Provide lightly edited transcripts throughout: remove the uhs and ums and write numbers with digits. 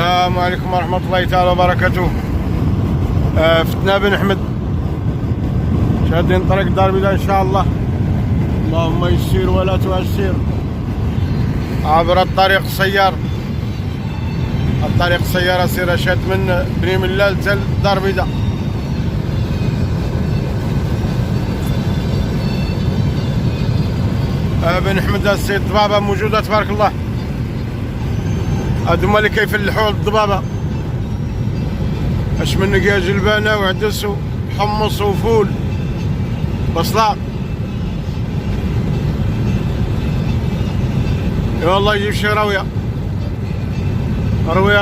السلام عليكم ورحمة الله تعالى وبركاته. فتنا بن أحمد شادين طريق دار البيضاء إن شاء الله. اللهم يسير ولا تعسر عبر الطريق السيار. الطريق السيارة سير شاد من بني ملال حتى دار البيضاء. بن أحمد السيد الضبابة موجودة تبارك الله. هادو هما اللي كيفلحوا الضبابة. اش من نقاج جلبانة وعدس وحمص وفول بصلة. يا والله يجيب شي روية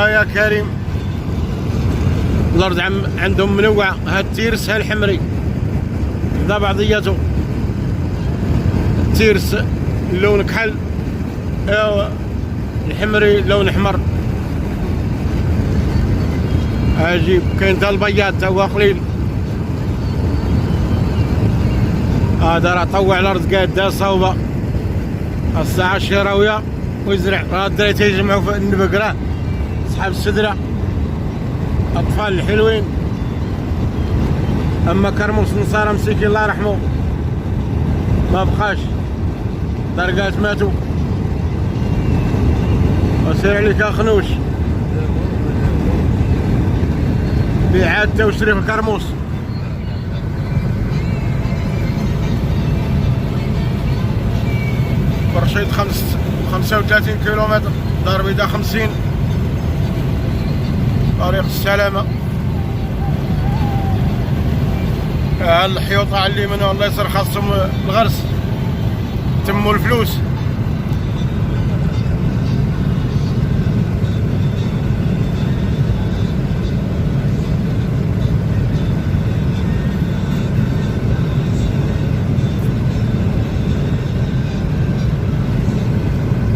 يا كريم. الأرض عندهم منوعة. ها التيرس ها الحمري ذا بعضياته. التيرس اللون كحل، الحمري لون احمر. عجيب. كاين تا البياض تا هو قليل. هذا راه طوع الارض قاده صوبه. الساعه الشراويه ويزرع. راه الدراري تيجمعوا في النبقره صحاب السدره اطفال الحلوين. اما كرموس النصارى مسكين الله يرحمه ما بقاش، درقات ماتوا. وسير عليك خنوش بيعات وشري في كرموس. برشيد 35 كيلومتر، دار البيضاء 50، طريق السلامة. الحيوطة على اليمين والله يسر خاصهم الغرس تموا الفلوس.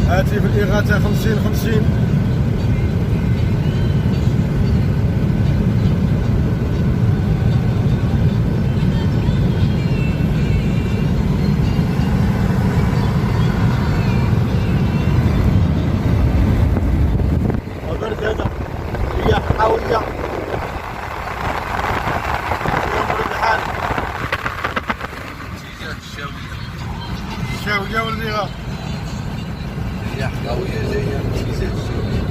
هاتي في الإغاثة 50-50. وبرد هذا رياح قوية. يمر الحال الشاوية والرياح. رياح قوية جاية من ميزات الشاوية.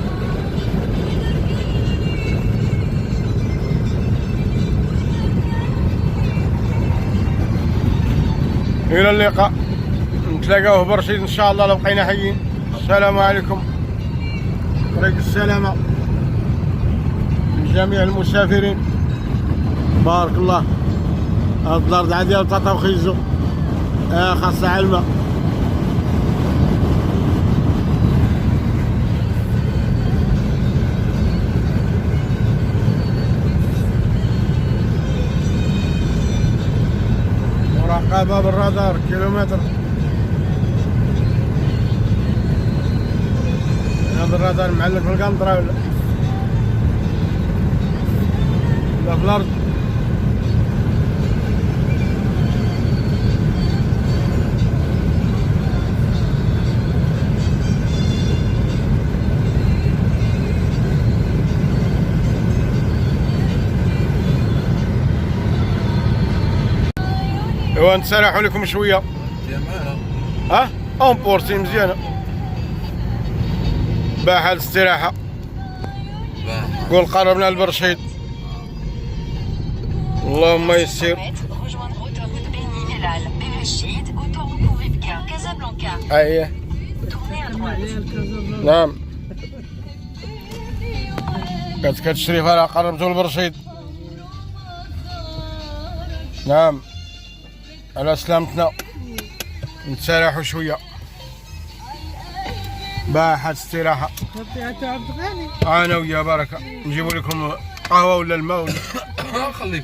إلى اللقاء، نتلاقاوه برشيد إن شاء الله لو بقينا حيين. السلام عليكم. طريق السلامة لجميع المسافرين. بارك الله. هاد الأرض عاد ديال طاطا وخيزو خاصها علمة. مراقبة بالرادار كيلومتر. هذا الرادار معلق في القنطرة ولا في الأرض. ايوا نتسرحوا لكم شويه. ها اون بورتي مزيانه. باحه الاستراحه. قول قربنا لبرشيد. اللهم يسير. اييه نعم. كتشري فرع قربتو لبرشيد. نعم على سلامتنا. نتسارحوا شويه. باحة استراحة. انا ويا بركة نجيبوا لكم قهوة ولا الماء ولا خليك